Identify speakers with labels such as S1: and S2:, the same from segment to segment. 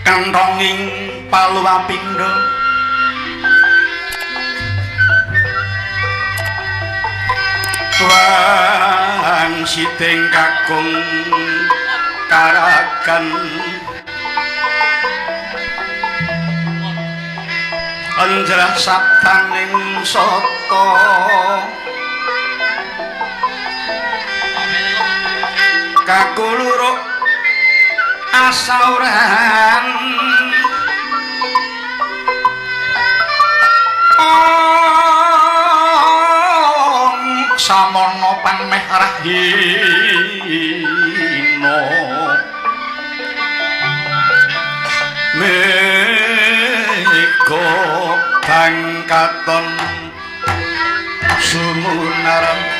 S1: kantonging paluapindha wan sideng kakung karagan anjrah sabdaning sata kakuluruk asauran samono panmeh rahina mega bangkaton sumunaran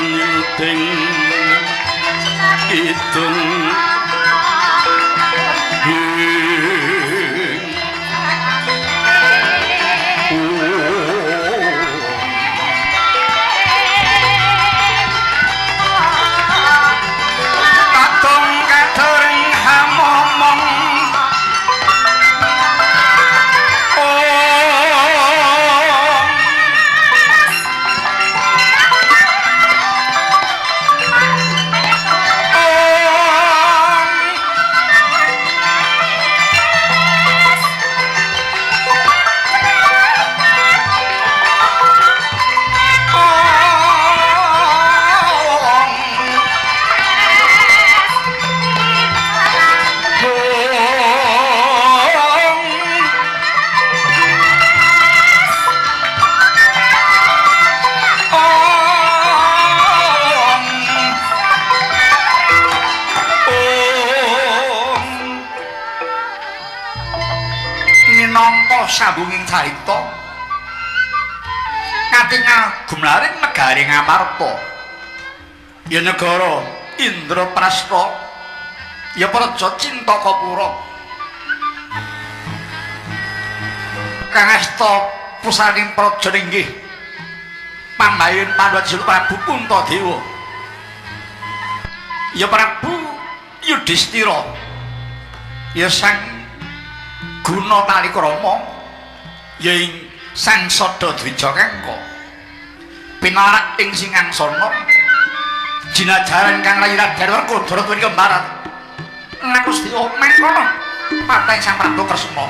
S1: nyuting idun katong katoring hamomong sambunging carita kating gumlaring negari Ngamarta ya negara Indraprastha ya praja Cintakapura kang asta pusaning praja inggih pambayun Pandhawa Prabu Puntadewa ya Prabu Yudhistira ya sang Guna Talikrama ya ing sang Sadadwija Kangka pinarak ing Singangsana jinajaran kang lairaden Werkudara tuwin kembaran lan Gusti mengkono pateng Sang Prabu Kresna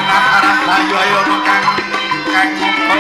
S1: arah ayo ayo kang moko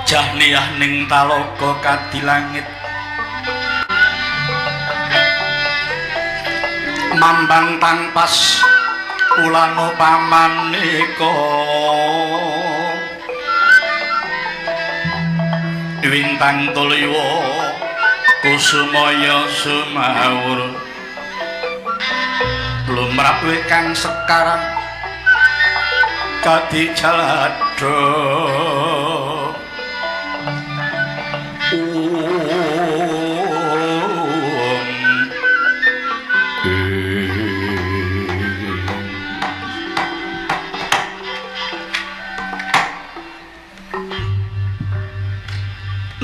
S1: Jahniah ning talaga kadilangit mambang tangpas ulana pamanika wintang tulya kusumaya sumawur lumrap kang sekarang kadijalada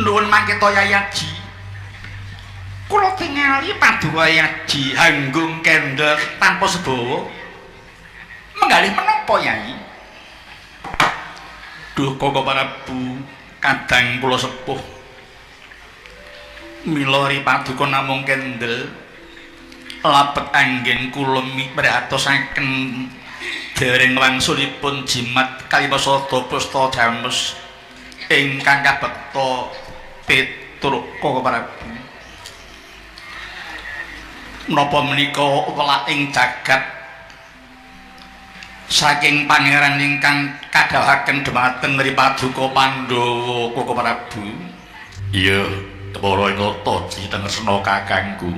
S1: nuwun mangketa Yayaji kula tingali paduka Yayaji hanggung kendel tanpa sebawa menggalih menapa Yai duh Koko Prabu kadang kula sepuh milori paduka namung kendel labet anggen kula mipratosaken dereng wangsulipun jimat kalimosada pusta jamus ingkang kabekta Petruk Koko Prabu menapa menika welak ing jagat saking pangeran ingkang kadhawaken dhumateng Paduka Pandhawa Koko Prabu iya para ingkata ditengresna kakangku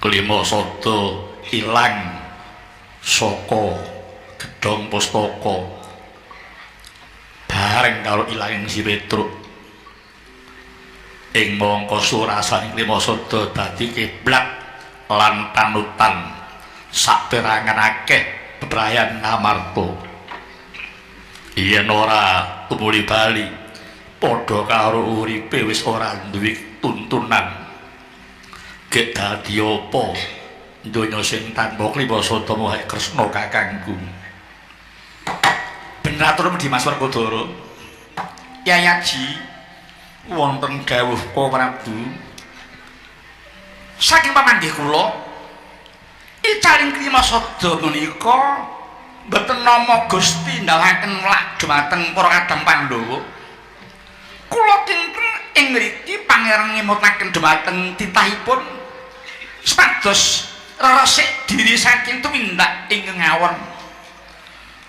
S1: kelima sada ilang saka gedhong pustaka bareng karo ilanging si Petruk ing mangka surasaning kelima sada dadi kiblat lan panutan saperangan akeh bebrayan ngamarta yen ora tumuli bali padha karo uripe wis ora duwe tuntunan gek dadi apa donya sing tanpa klima sada mohe Kresna kakangku ben atur di Mas Werkudara Yayaji wonten dawuh Koko Prabu saking pamanggih kula icaring klima sada menika boten nama Gusti ndalaken lak dhumateng para kadang Pandhawa kula kinten ing mriki pangeran ngemutaken dhumateng titahipun supados resik diri saking tumindak ing ngawon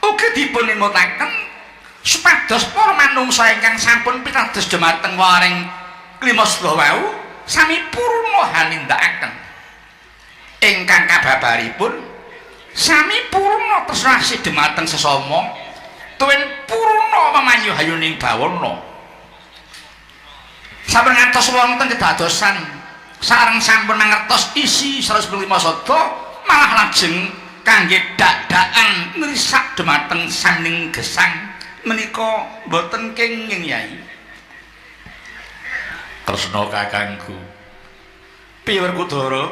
S1: ugi dipun ngemutaken supados para manungsa ingkang sampun pitados dhumateng waring klima sada wau sami purna hanindakaken ingkang kababaripun sami purna tresnasi dhumateng sesama tuwin purna pamanyuhayuning bawana sampun ngantos wonten kedadosan sareng sampun mangertos isi 115 sada malah lajeng kangge dak-dakan ngrisak dhumateng saning gesang menika boten kenging Yai Kresna kakangku piye Werkudara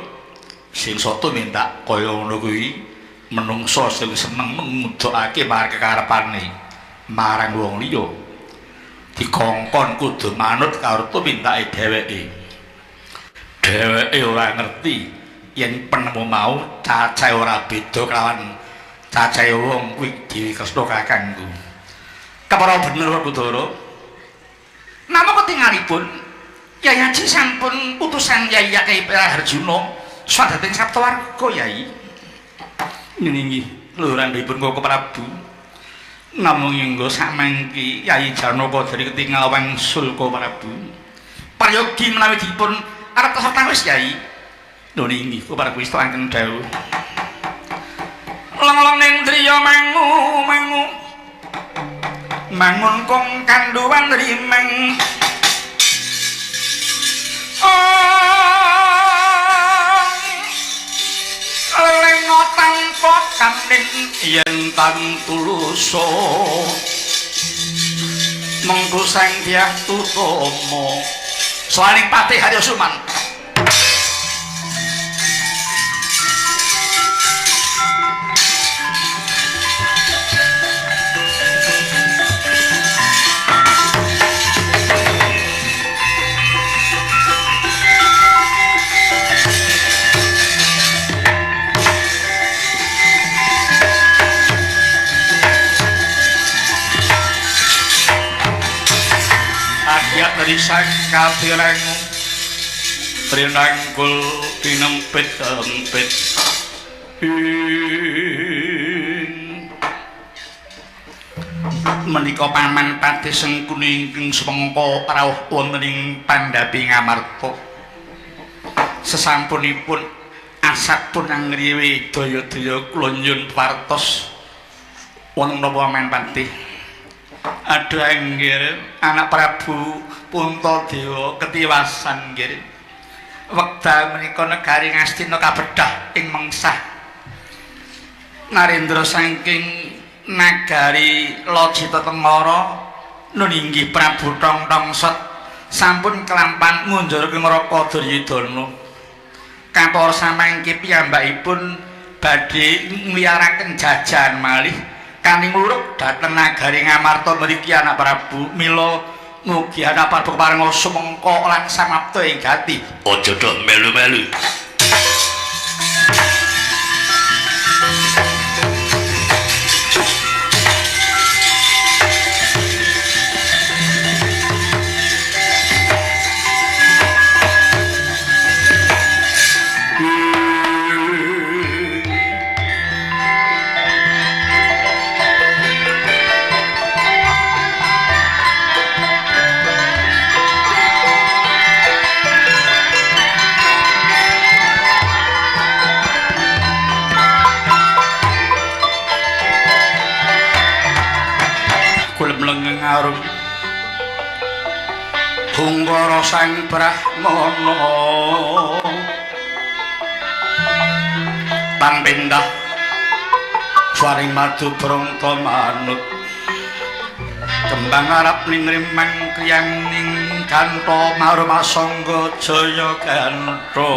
S1: sing soto minta kaya ngono kuwi menungsa sing seneng ngudhokake marang kekarepane marang wong liya dikongkon kudu manut karo tumindake dheweke ora ngerti yen penemu mau cacahe ora beda kelawan cacahe wong kuwi dhewe Kresna kakangku kepara bener Werkudara namung ketingalipun Yayaji sampun utusan Yai Kyai Harjuna sadating Saptawarga Yai Ninggih lurandipun Koko Prabu. Namung inggo samangki Yayi Janaka dari ketingal wangsul Koko Prabu. Prayogi menawi dipun arep tawis Yayi. Lho ninggih Koko Prabu wis angken dawuh. Long-long ning driya mangu mangun kong kanduwan rimeng lengo tanpa kanding yen tan tuluso mengko sang dyah tutama saling patih Haryo Suman. Dari sangka tirengu rinangkul pinempit-empit menika paman Patih Sengkuni ingkang semengko rawuh wonten ing Pandhapi Ngamarta sesampunipun asat pun angriwe daya-daya kula nyuwun partos wonten napa paman Patih. Aduh anggir anak Prabu Puntadewa ketiwasan nggih. Wekdal menika negari Ngastina kabedah ing mengsah. Narendra saking nagari Lojita Tengara nun inggih Prabu Tongtongsot sampun kelampan ngunjur ke Ngraka Duryudana. Kapor samangke piyambakipun badhe ngliyaraken jajan malih kani mluruk dhateng nagari Ngamarta mriki anak Prabu mila mugi anak Prabu paring sumengko lan samapta ing gati. Aja tok melu-melu. Arum Hunggara Sang Brahmana tan pindah swaring madu brangta manut kembang arep ningrimang kriyang ning kantha marma sangga jaya kantha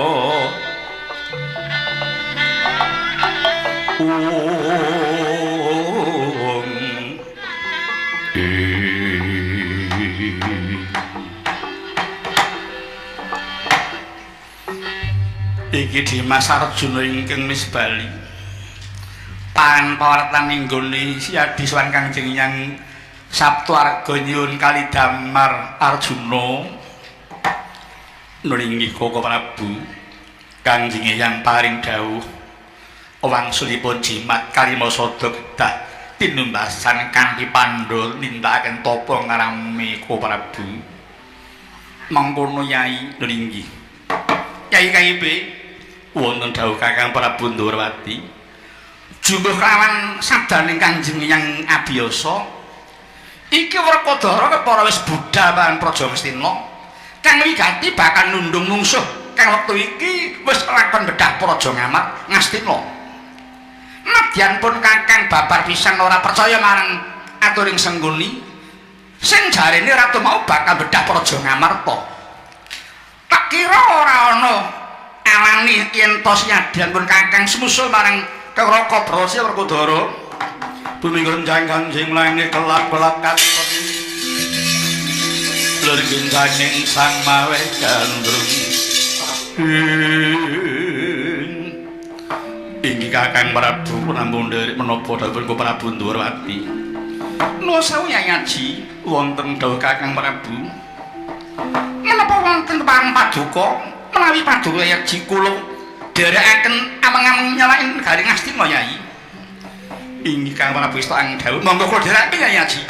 S1: iki Dimas Arjuna ingkang misbali panpawartan inggone siadi swan Kangjeng Hyang Sabtu Arga nyuwun Kalidamar Arjuna nulinggih Koko Prabu Kangjeng Hyang paring dawuh wangsulipun jimat kalimasada kedah tinumbasan kanthi pandha nindakaken tapa ngarami Koko Prabu mangkono Yai nulinggih Yai KIP wonten dawuh Kakang Prabu Ndrawati jumbuh kelawan sabdaning Kangjeng Hyang Abiyasa iki Werkodara kepara wis budhal lan Praja Ngastina kang wigati bakal nundung mungsuh kang wektu iki wis lakon bedah Praja Ngastina nadyan pun Kakang babar pisan ora percaya marang aturing Sengguni sing jarene ratu mau bakal bedah Praja Ngamarta tak kira ora ana alani yen tos nyadyan pun Kakang semusul marang Raka Brasa Werkodara bumi gonjang Kanjeng langit kelap-kelap katon lur ginjing sang mawe gandrung inggih Kakang Prabu nampun nderek menapa dawuh Prabu Ndrawati nuwun sewu Yayi wonten dawuh Kakang Prabu menapa wonten parang paduka menawi paduka Yayi kula derekaken ameng-ameng nyalaken Negari Ngastina Yai inggih Kang Prabu Istana dawuh monggo kula dherekaken Kyai Haji.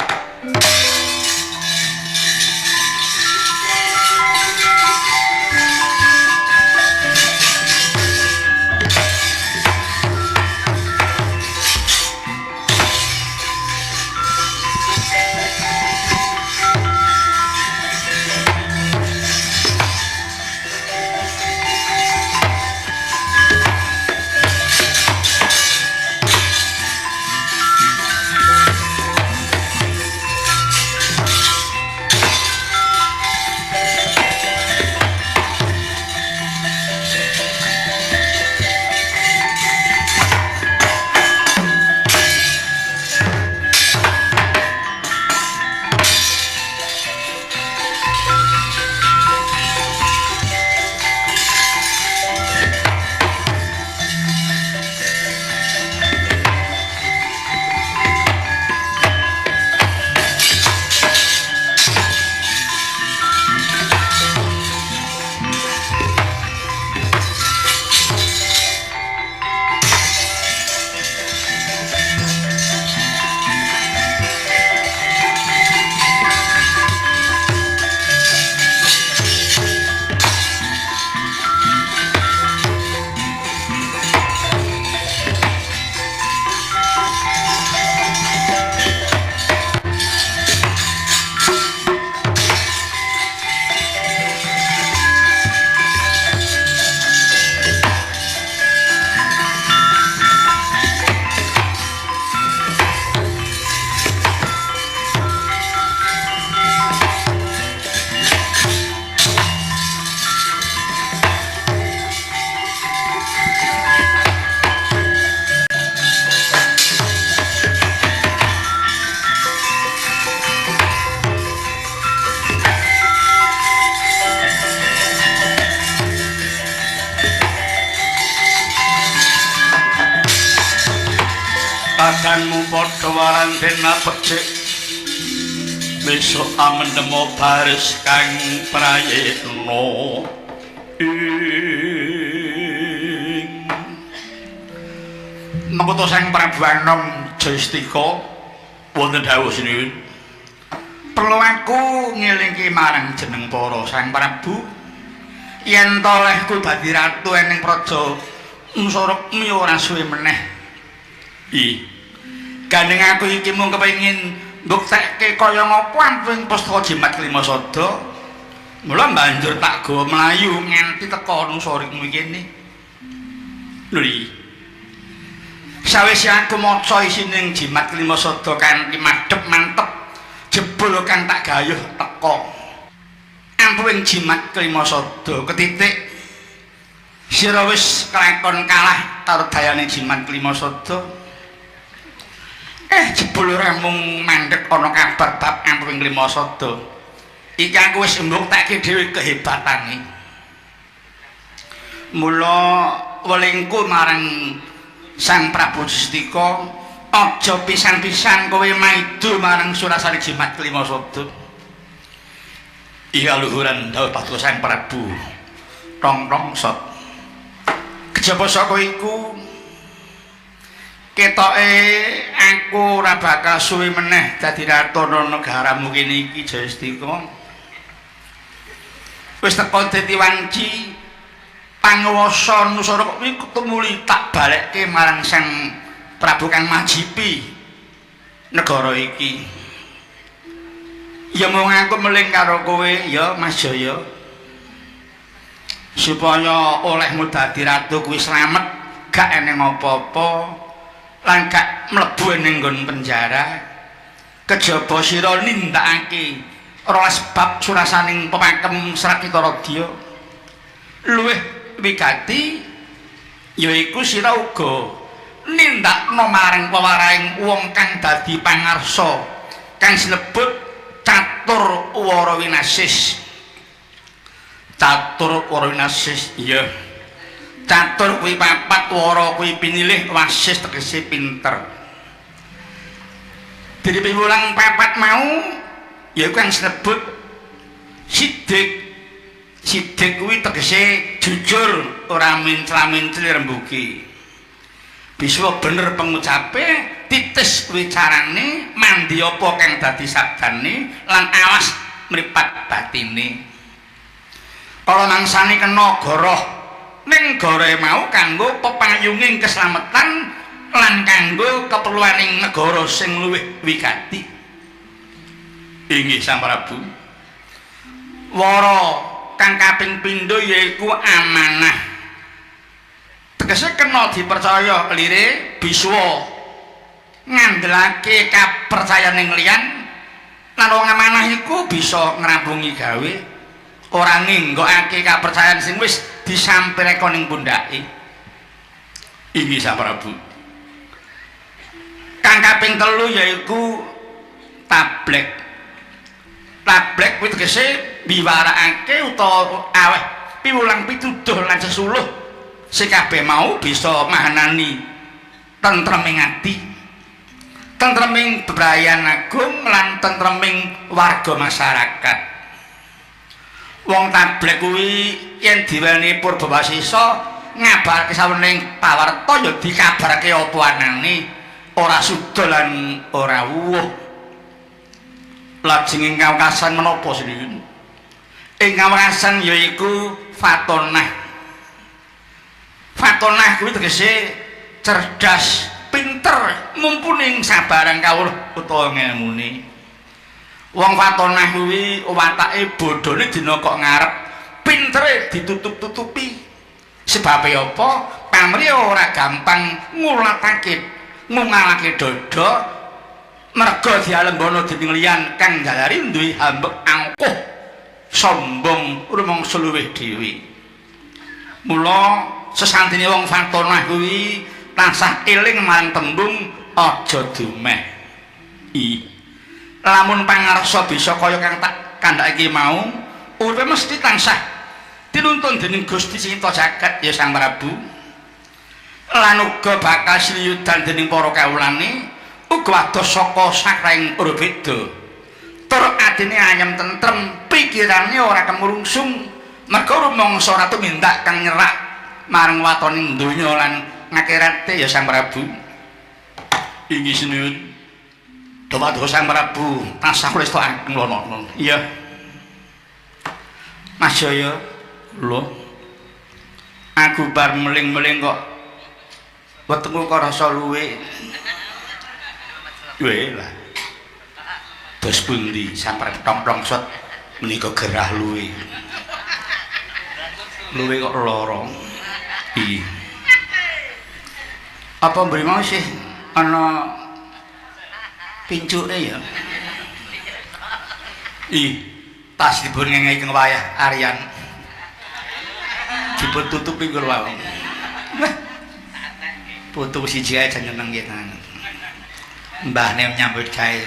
S1: Kadanmu padha warandena becik besok amendemo baris kang prayitna mengkoto sang Prabu Anom Jayastika wonten dawuh sinuwun perlu aku ngelingke marang jeneng para sang Prabu yen to lehku dadi ratu ening praja Nusarukmi ora suwe meneh. Gandeng aku iki mung kepengin mbuktekke kaya ngapa amping pustaka jimat Klima Sada. Mula banjur tak gawa mlayu nganti teka Nusarukmi kene. Lho iki. Sawise aku maca isining jimat Klima Sada kanthi madhep mantep jebul kang tak gayuh teka. Amping jimat Klima Sada ketitik sira wis kelakon kalah karo dayane jimat Klima Sada. Jebul ora mung mandhek ana kabar bab amping Klima Sada. Iki aku wis mbuktekke dhewe kehebatane. Mula welingku marang Sang Prabu Jayastika, aja pisan-pisan kowe maido marang surasane jimat Klima Sada. Iya luhuran dawuh Paduka Sang Prabu. Tong-tong sot. Kejaba saka iku ketoke aku ora bakal suwe meneh dadi ratu negaramu kene iki Jayastika. Wis teko dadi wanci panguwasa Nusarukmi ketumuli tak balekke marang Sang Prabu kang majipi negara iki. Ya mung aku meling karo kowe ya Mas Jaya. Supaya olehmu dadi ratu kuwi slamet gak eneng apa-apa. Lan gak mlebu ning nggon penjara kejaba sira nindakake 12 bab surasaning pemakem Srakitaradya luwih wigati yaiku sira uga nindakno marang pewarahing wong kang dadi pangarsa kang sinebut catur warawinasis. Catur warawinasis iya. Catur kuwi papat, wara kuwi pinilih, wasis tegese pinter. Dadi piwulang papat mau ya kang sinebut sidik. Sidik kuwi tegese jujur, ora mincla-mincli rembugi. Bisa bener pengucape titis kuwi carane mandi apa kang dadi sabdane lan awas mripat batine kala mangsane kena goroh ning gorohe mau kanggo pepayunging keslametan lan kanggo keperluaning negara sing luwih wigati inggih Sang Prabu wara kang kaping pindho yaiku amanah tegese kena dipercaya lire biswa ngandelake kapercayaning liyan lan wong amanah iku bisa ngrampungi gawe ora nginggokake kapercayaan sing wis disampirake ning pundhake inggih Sang Prabu kang kaping telu yaiku tablek kuwi tegese biwarakake utawa aweh piwulang pituduh lan sesuluh sing kabeh mau bisa mahanani tentreming ati tentreming bebrayan agung lan tentreming warga masyarakat wong tablek kuwi yen diweni Purbawasisa ngabarake sawening pawarta ya dikabarake apa anane ora suda lan ora wuh lajeng ing kawekasan menapa sendiri ing kawekasan yaiku fatonah kuwi tegese cerdas pinter mumpuni sabarang kawruh utawa ngelmune wong fatonah kuwi watake bodhone dina kok ngarep pintere ditutup-tutupi sebabe apa pamrih ora gampang ngulatake ngungalake dada merga dialembono dening liyan kang jalari duwe hambek angkuh sombong rumangsa luwih dhewe mula sesantine wong fatonah kuwi tansah eling marang tembung aja dumeh lamun pangarsa bisa kaya kang tak kandhake mau uripe mesti tansah dinuntun dening Gusti Sita Jagat ya Sang Prabu lan uga bakal sriyudan dening para kawulane uga wados saka sakraing urbeda tur atine ayem tentrem pikirane ora kemrungsung merga rumangsa ora tumindak kang nyerak marang watoning donya lan ngakirate ya Sang Prabu inggih sinuwun dumados Sang Prabu tansah kula estakaken lono iya Mas Jaya lho aku bar meling-meling kok wetengku kok rasa luwe lah dos pundi sampai tomplong-sot menika gerah luwe kok lorong iya apa mbri mau sih ana pincuke ya tas dipun ngengeki wayah Aryan dipun tutupi nggo wae foto siji ae jeneng nggih mbahne nyambut gawe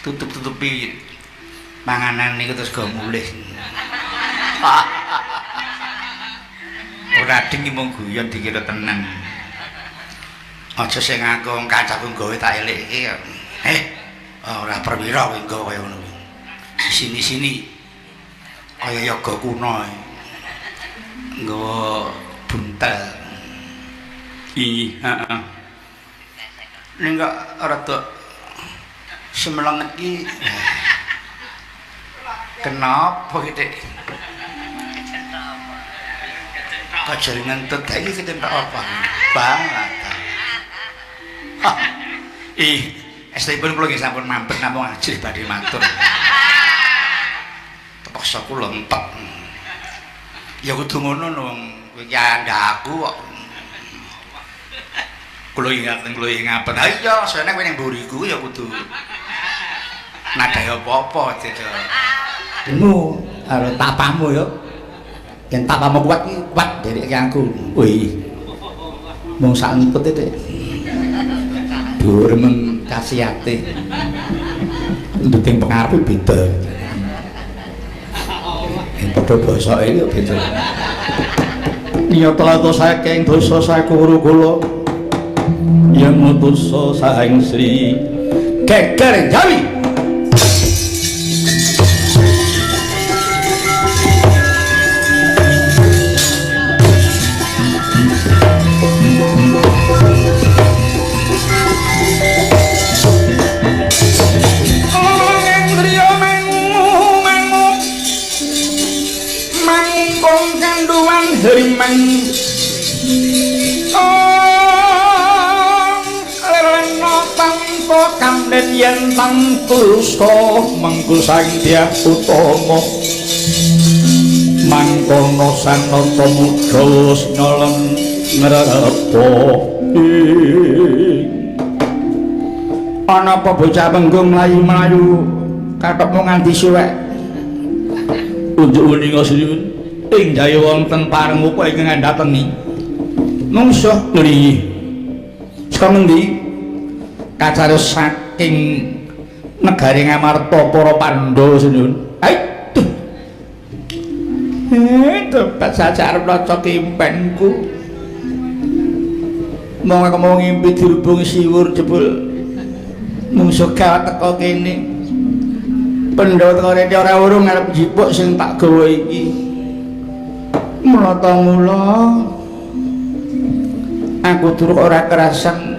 S1: tutup-tutupi panganan niku terus go mulih ora ding mung guyon dikira tenan aja sing ngaku kancaku gawe tak eleke ora perwira kowe nggo kaya ngono sini-sini kaya yoga kuno nggawa buntel heeh ning kok rada semelenget iki kenapa gitu kajaringan teteh iki ketentak apa banget esthipun kula nggih sampun mampir namung ajrih badhe matur terpaksa kula entek ya kudu ngono wong iki andhaku kok kula ingaten ha iya sene kowe ning mburiku ya kudu nadahe apa-apa demu karo tapamu ya yen tapamu kuat iki kuat dereke aku wih mung sak ngikut iki dhuwur men kasihate nduting pengarepe beda yen padha basa iki beda nyata saking dosa sakuru kula yang mutuso saing Sri Geger Jawi
S2: kamnen yen tangkusa mengku sang Dyah Utama mangkono sanata muda nyolong ngrepo ana apa bocah penggung mlayu-mlayu kathokmu nganti suwek unjuk uninga sinuwun ing jaya wonten pareng apa ingkang ngandhatengi mungsuh ngriyi saka ngendi kacariyos saking negari Ngamarta para Pandhawa sinuwun aituh tempat saja arep laca kimpenku mau ngimpi dirubung siwur jebul mungsuh gawat teko kene Pandhawa teko rene ora urung arep njipuk sing tak gawa iki mula aku turu ora kerasan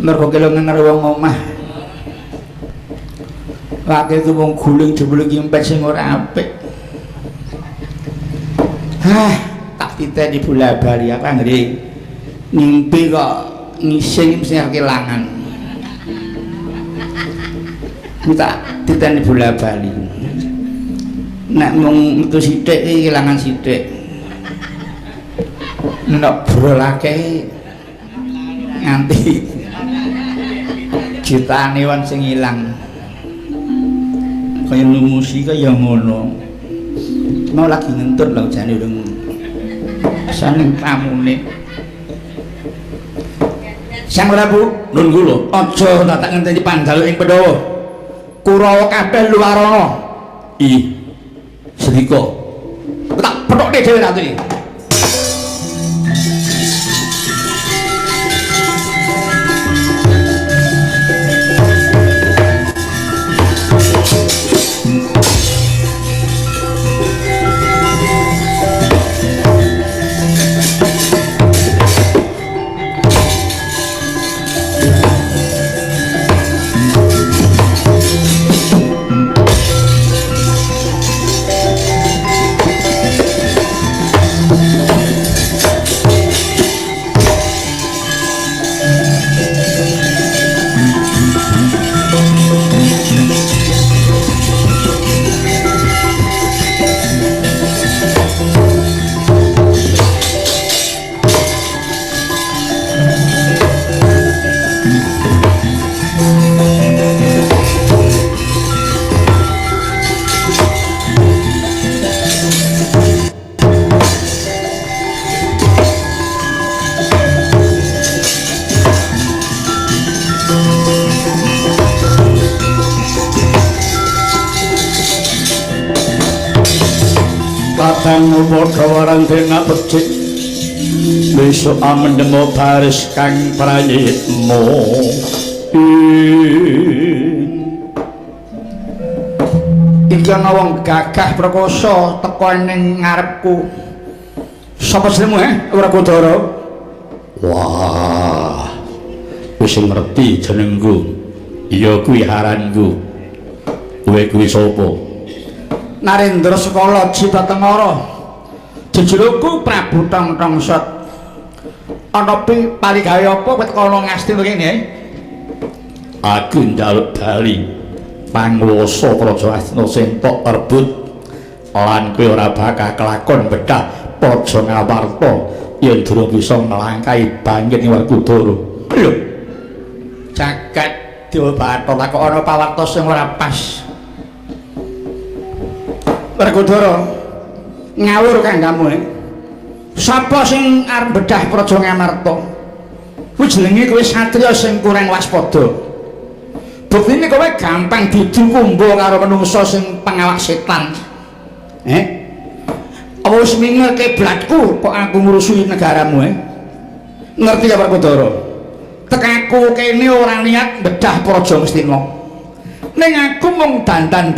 S2: mergo kelongan karo wong omah wakil ku wong guling jebul kimpet sing ora apik tak titeni bola bali apa nggih ngimpi kok ngising sing kelangan minta titeni bola bali nek mung metu sithik iki kelangan sithik nek brolake nganti jutaan wong sing ilang kaya numusi kaya ngono mau lagi ngentut lho jane urung saning tamune Sang Prabu nun kula aja tak ngenteni panjaluk ing Pandhawa Kurawa kabeh luwarana ih sedika tak pethokne dhewe ratu iki Patang padha warang dena becik besok amendemo baris kang prayitma iki ana wong gagah prakoso teko ning ngarepku sapa jenengmu Wrekodara wah wis ngerti jenengku iya kuwi haranku kowe kuwi sapa Narendra Sekala Cita Tengara jejulukku Prabu Tongtongsot ana paligawe apa kowe teko ngasti kene aku njaluk bali panguwasa Praja Astina sing tok rebut lan kowe ora bakal kelakon bedah Praja Ngamarta yen durung bisa nglangkahi bangkit Wrekodara lho jagat Dewa Bathara kok ana pawartos sing ora pas Wrekodara ngawur kanggamu sapa sing arep bedah Praja Ngamarta kuwi jenenge kowe satriya sing kurang waspada buktine kowe gampang didukumba karo menungsa sing pengawak setan apa wis mingerke blatku kok aku ngrusuhi negaramu ngerti ya Wrekodara tekaku kene ora niat bedah Praja Ngastina ning aku mung dandan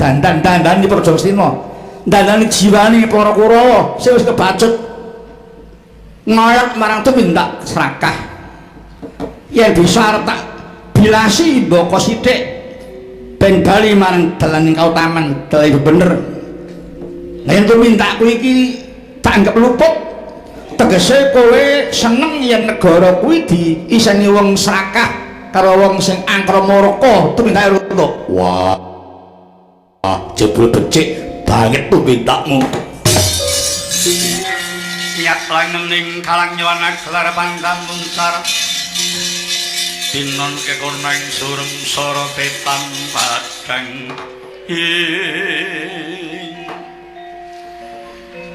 S2: di Praja Ngastina dandani jiwane para Kurawa sing wis kebacut ngoyok marang tumindak serakah yen bisa arep tak bilasi mboko sithik ben bali marang dalaning kautaman dalan bener yen tumintakku iki tak anggap luput tegese kowe seneng yen negara kuwi diiseni wong serakah karo wong sing angkramurka tumindake runtuk. Wah, jebul becik banget tumintakmu.
S1: Niat langening kalang nyawana gelar pangkampung sar tinon kekoneng surem soro tetan padang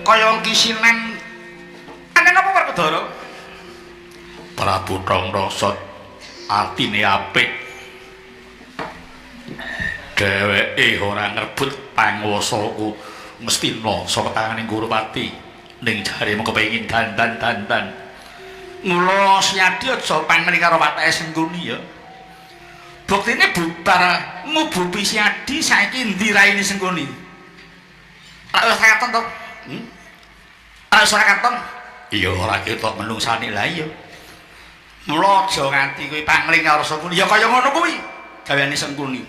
S1: kaya kisinen ana napa Werkudara Prabu Tanggrasa atine apik dheweke ora ngrebut panguwasaku mestina saka tanganing Gurupati ning jare mung kepengin dandan mula Siadi aja pangmeni karo watake Sengguni ya buktine bubar ngububi Siadi saiki endi raine Sengguni ora wis katon to ora wis katon iya ora ketok menungsane lha iya mula aja nganti kowe pangling karo Sengguni ya kaya ngono kuwi gaweane Sengguni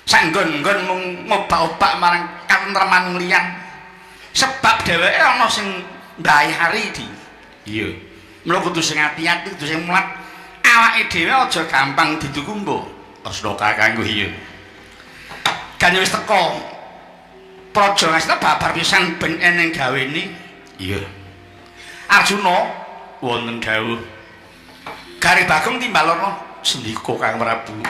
S1: sanggon-nggon mung ngobak-obak marang katentreman liyan sebab dheweke ana sing mbayari di iya mula kudu sing ati-ati kudu sing mulat awake dhewe aja gampang didukumbo asna kakangku iya kan wis teko praja Ngastina babar pisan ben eneng gawene iya Arjuna wonten dawuh Gari Bagong timbalono sendika Kang Prabu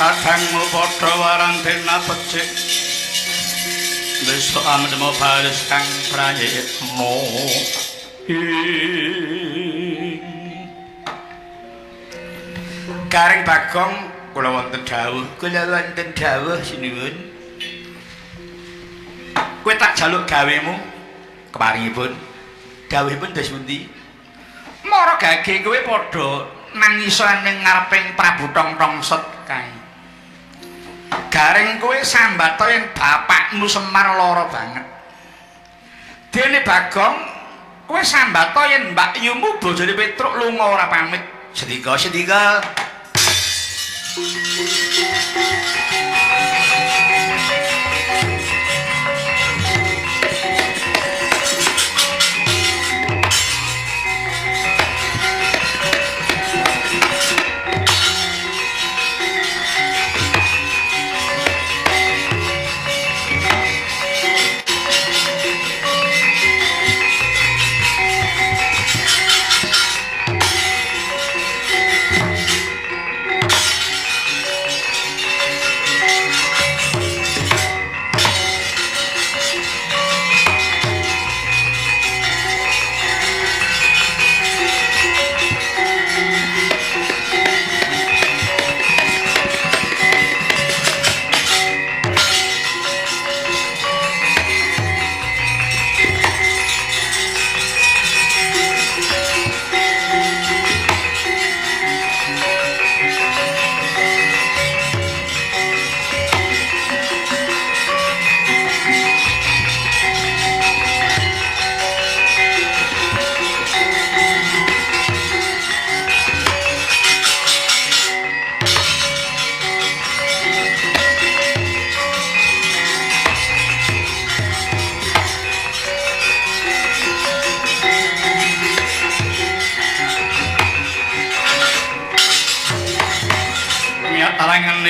S1: kadangmu padha warang dena becik besok amedmu baris kang prayitno Garing Bagong kula wonten dawuh sinuwun kowe tak jaluk gawemu kemaringipun dawuhipun dos pundi mara gage kowe padha nangisa ning ngareping Prabu Tongtongset kae Garing kowe sambata yen bapakmu Semar lara banget. Dene Bagong kowe sambata yen mbakyumu bojone Petruk lunga ora pamit. Sedika.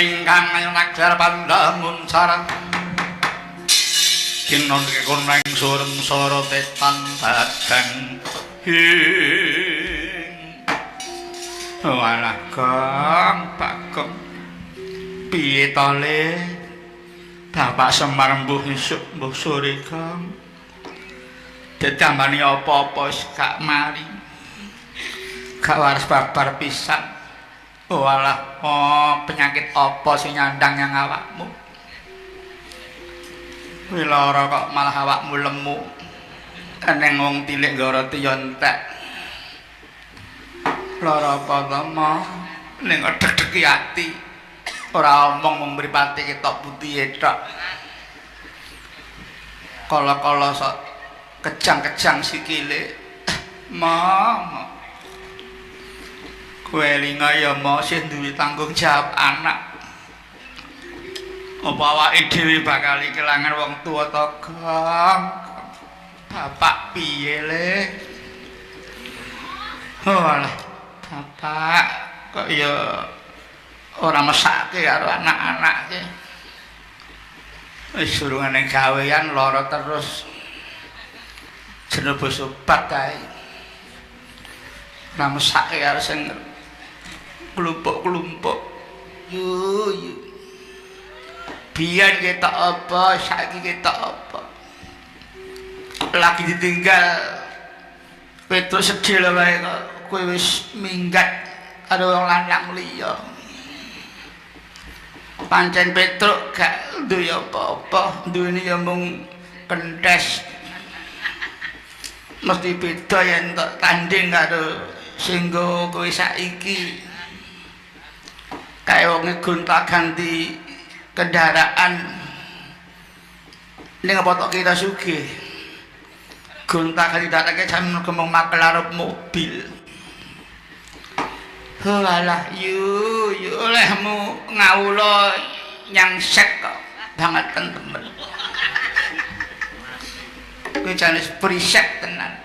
S1: Ingkang nagjar pandamun sarang kinon kekoneng surem soro tetan badang walah Bagong piye to Le Bapak Semar mbuh esuk mbuh sore Gong ditambani apa-apa wis gak mari gak waras babar pisan walah penyakit apa sing nyandang yang awakmu Kuwi lara kok malah awakmu lemu. Eneng wong tilik nggarati yo entek. Lara apa to, Ma? Ning deg-degi ati. Ora omong mripate ketok putih tok. Kala-kala sok kejang-kejang sikile. Ma. Kowe linga ya Ma sing duwe tanggung jawab anak. Apa awake dhewe bakal kelangan wong tuwa to, Kang? Bapak piye le? Oh alah, bapak kok ya ora mesake karo anak-anake. Wis surungane gawean lara terus. Jeneng sobat kae. Ora mesake karo sing kelompok-kelompok. Yo. Biyen ketok apa, saiki ketok apa? Lagi ditinggal Petruk sedih lho wae kok kowe wis minggat karo wong lanang liya. Pancen Petruk gak duwe apa-apa, duwene ya mung kenthes. Mesti beda yen tok tanding karo sing kowe saiki. Kae wong gonta-ganti kendaraan. Ning apa tok kita sugih. Gonta-ganti datake jam kemung makelar mobil. Halah yu olehmu ngawula nyangsek kok banget temen. Kowe janes prisek tenan.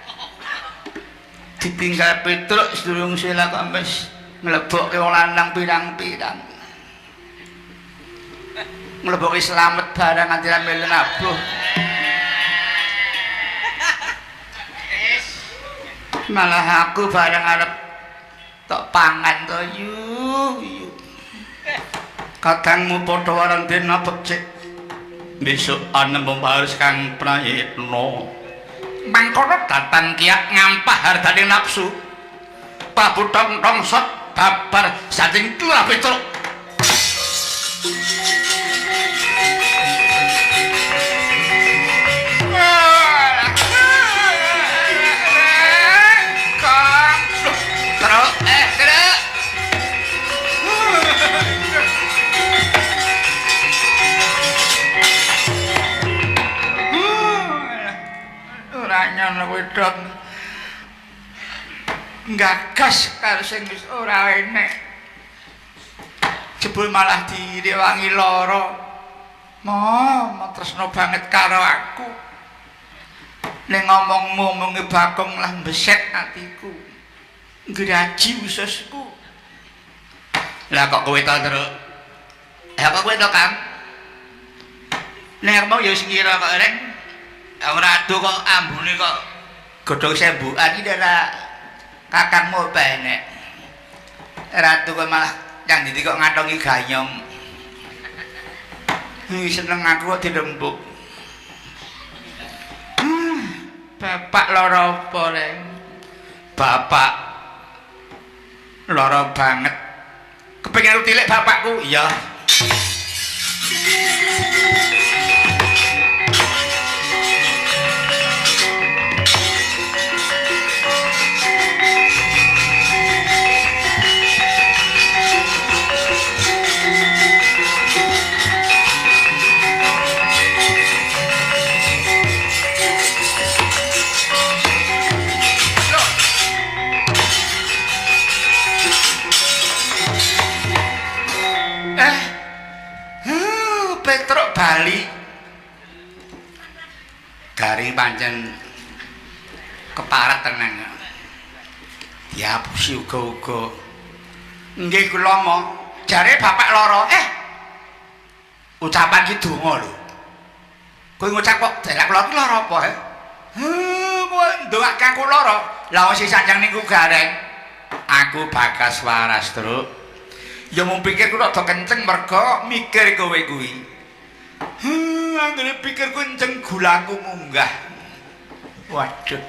S1: Ditinggal Petruk sedurung sila kok wis nglebokke wong lanang pirang-pirang. Nglebokke slamet barang nganti melu nabuh. Malah aku barang arep tok pangan to yu. Kakangmu padha warang dina becik. Besok ana pembaris Kang Prayitna. Mangkono datang kiat ngampah hargane nafsu. Prabu tong-tong sot babar saking Turah Petruk. Nyan wedok gagas karo sing wis ora enek. Jebul malah direwangi lara. Ma tresno banget karo aku. Ning ngomongmu bakong lah mbeset atiku. Ngraji ususku. Lah kok kowe to, Truk? Kok kowe to, Kang? Nek mau ya sing kira kok reng. Ora ado kok ambune kok godhong sembukan iki ora kakangmu penek. Ratu kok malah yang ndi kok ngatongi ganyong. Seneng aku kok dirembuk. Bapak lara apa, Reng? Bapak lara banget. Kepengin tilik bapakku? Iya. Petruk bali garing pancen keparet tenan. Ya pusi uga-uga. Nggih kula mo, jare bapak lara. Ucapan ki donga lho. Kowe ngucap kok daerah kula ki lara apa? Kowe ndongake aku lara. Lah wis sanjang niku gareng. Aku Bagas Waras, Truk. Ya mung pikirku rada kenceng merga mikir kowe kuwi. Anggere pikirku kenceng gulaku munggah. Waduh.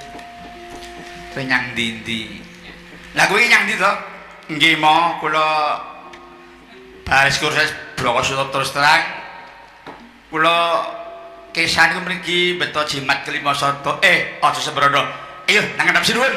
S1: Kowe nyang ndi-ndi? Lah kowe nyang ndi to? Nggih, Mo, kula baris kursus bloko terus terang. Kula Kesan iku mriki beto jimat kelima soto. Aja sembrono. Ayo nang ngadep sinuwun.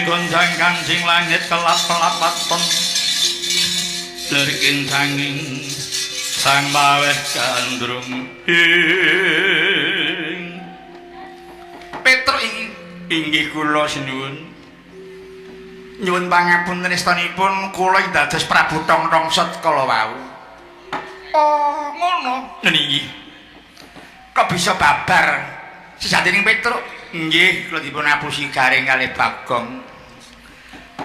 S1: Gonjang kancing langit kelap-kelap waton liriking sanging sang maweh gandrung Petro inggih kula sinuwun nyuwun pangapunten estanipun kula dados Prabu Tongtongsot kala wau. Oh ngono niki kok bisa babar sejatining Petro. Nggih kula dipun apusi garing kalih Bagong.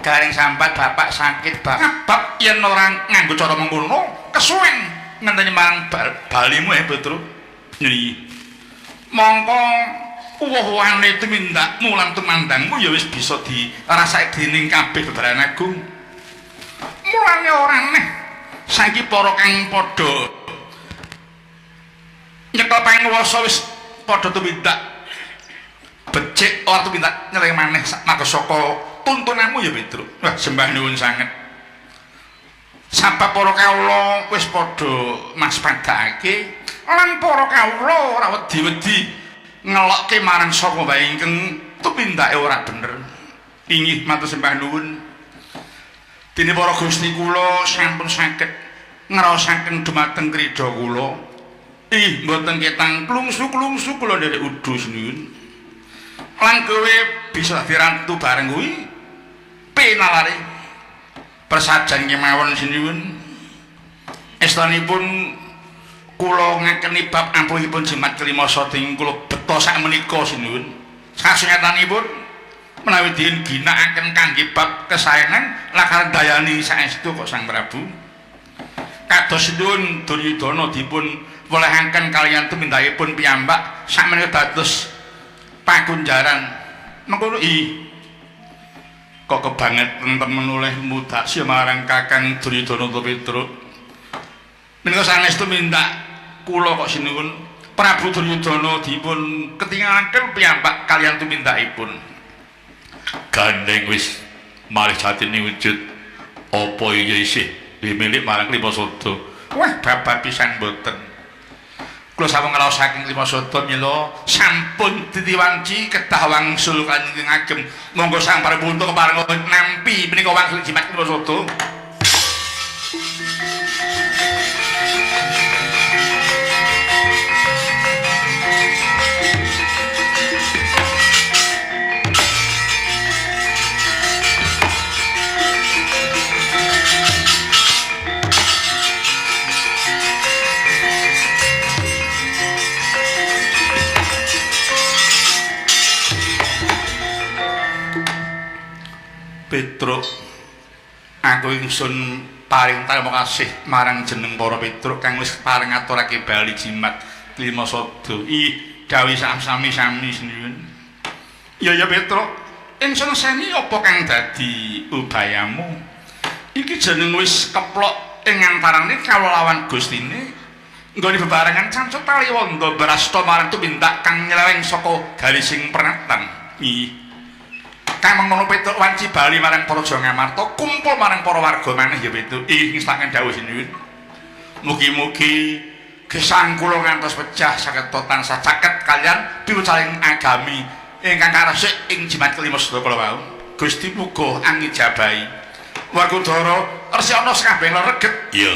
S1: Garing sambat bapak sakit bab yen ora nganggo cara mengkono kesuwen ngenteni marang balimu Petro. Nggih. Mongko uwuh-uwane tumindakmu lan tumandangmu ya wis bisa dirasake dening kabeh bebaran agung. Mulane ora aneh saiki para kang padha nyekel panguwasa wis padha tumindak becik ora tumindak nyeleng maneh maka saka tuntunanmu ya Petro. Wah sembah nuwun sanget. Sabab para kawula wis padha maspadake lan para kawula ora wedi-wedi ngelokke marang sapa wae ingkang tumindake ora bener. Inggih matur sembah nuwun. Dene para Gusti kula sampun saged ngraosaken dumateng krida kula. Mboten ketang klungsu-klungsu kula nderek udus nuwun. Lan kowe bisa dirantu bareng kuwi penalare persajan kemawon sinuwun estanipun kula ngakeni bab ampuhipun jimat kelima sating kula beto sak menika sinuwun sasunyatanipun menawi diin ginakaken kangge bab kesayangan lakaran dayani saestu kok Sang Prabu kados sinuwun Duryudana dipun welehaken kaliyan tumindakipun piyambak sakmenika dados pakunjaran mengkono kok kebangetan temen oleh mudak marang Kakang Duryudana Petro. Menika saestu minta kula kok sinuwun Prabu Duryudana dipun ketingalaken piyambak kaliyan tumindakipun. Gandeng wis malih jatine wujud apa iya isih milik marang Klimasada. Wah babar pisan mboten. Kula sampun ngraosaken Klimasada mila sampun ditiwanci kedah wangsul kanjeng agem. Monggo Sang Prabu kepareng nampi menika wangsul jimat Klimasada. Petro aku ingsun paring terima kasih marang jeneng para Petro kang wis paring ngaturake bali jimat Klimasada. Dawi sami-sami sinuwun. Ya Petro, ingsun seni apa kang dadi ubayamu? Iki jeneng wis keplok ing antarané kawulawan Gustine nggone bebarengan cancut tali wanda brasta marang tumindak kang nyeleweng saka garising pernatan. Kang mengkono Petro wanci bali marang para Jangamarta kumpul marang para warga maneh ya Petro. Ngestaken dawuh sinuwun. Mugi-mugi gesang kula ngantos pecah saged tansah caket kalian piwucaling agami ingkang karesik ing jimat Klimasada kala wau. Gusti muga angijabahi. Werkudara resik ana sakabeh reget. Iya.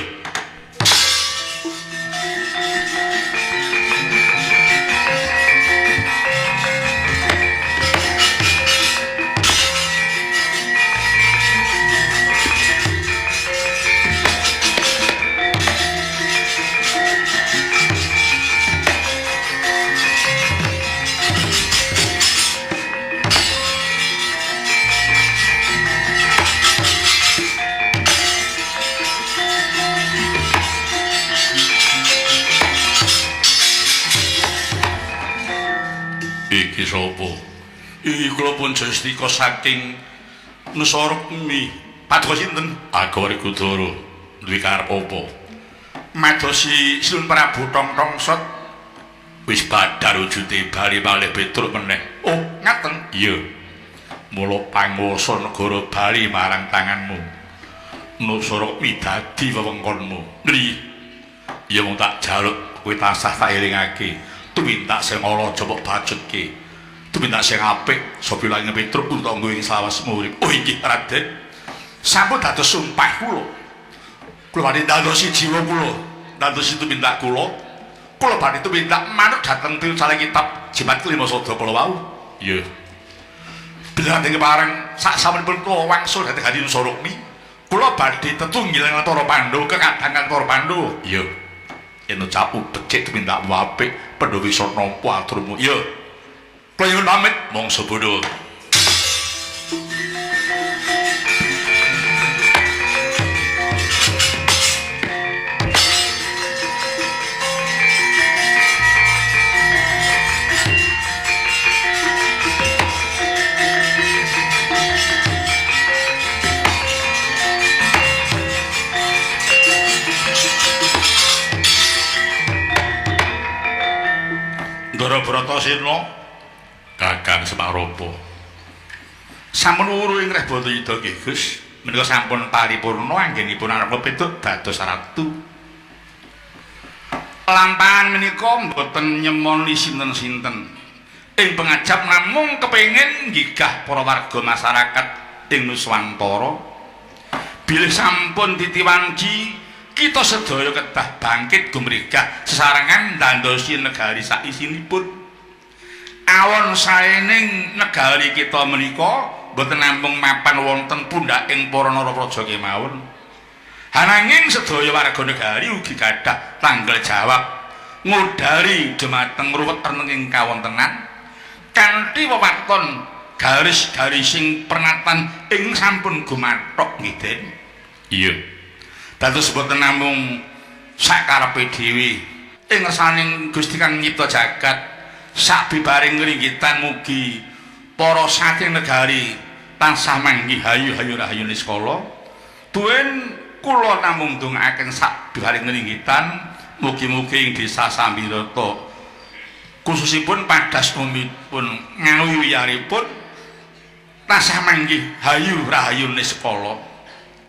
S1: sapa? Iki kula pun Justika saking Nusarekmi. Paduka sinten? Aga Werkudara. Duwe karep apa? Madosi Sun Prabu Tongtongsot wis badar wujude bali malih Petruk meneh. Oh, ngaten. Iya. Mula panguwasa negara Bali marang tanganmu. Nusarekmi dadi wewengkonmu. Nri. Ya mung tak jaluk kowe tansah tak elingake. Tumindak sing ala aja mbok bajetke. Tumindak sing apik sapa lange Petruk utawa nggo ing sawasmu urip. Oh inggih Raden. Sampun dados sumpah kula. Kula badhe dadosi jiwa kula. Dadosi tumindak kula. Kula badhe tumindak manut dhateng Tirusale Kitab Jimat Kelima Sada kula wau. Iya. Bila dene bareng sak sampun kula wangsul dhateng Hadi Nusarekmi. Kula badhe tetunggil Para Pandhawa kekadangan Para Pandhawa. Iya. Yen ucapku becik tumindak apik Pandhawa bisa nampa aturmu. Iya. Kula nyuwun pamit mongso bodho. Ndara Bratasena Kakang Semarapa sampun wuru ing Reh Bantayuda nggih Gus menika sampun paripurna anggenipun arep Petruk dados ratu lampahan menika mboten nyemoni sinten-sinten ing pengajap namung kepengin nggigah para warga masyarakat ing Nuswantara bilih sampun ditiwanci kita sedaya kedah bangkit gumregah sesarengan ndandosi negari saisinipun. Awon saening negari kita menika boten namung mapan wonten pundhaking para narapraja kemawon. Ananging sedaya warga negari ugi gadah tanggal jawab ngudari dhumateng ruwet ing kawontenan kanthi wewaton garis-garising pernatan ing sampun gumathok nggih Den. Iya. Dados boten namung sakarepe dhewe ing ngersaning Gusti Kang nyipta jagat sabibaring ngringgitan mugi para saking negari tansah manggih hayu-hayu rahayu niskala duwen kula namung ndongaaken sabibaring ngringgitan mugi-mugi ing desa Sambirata khususipun padas umipun ngawi wiyaripun tansah manggih hayu rahayu niskala.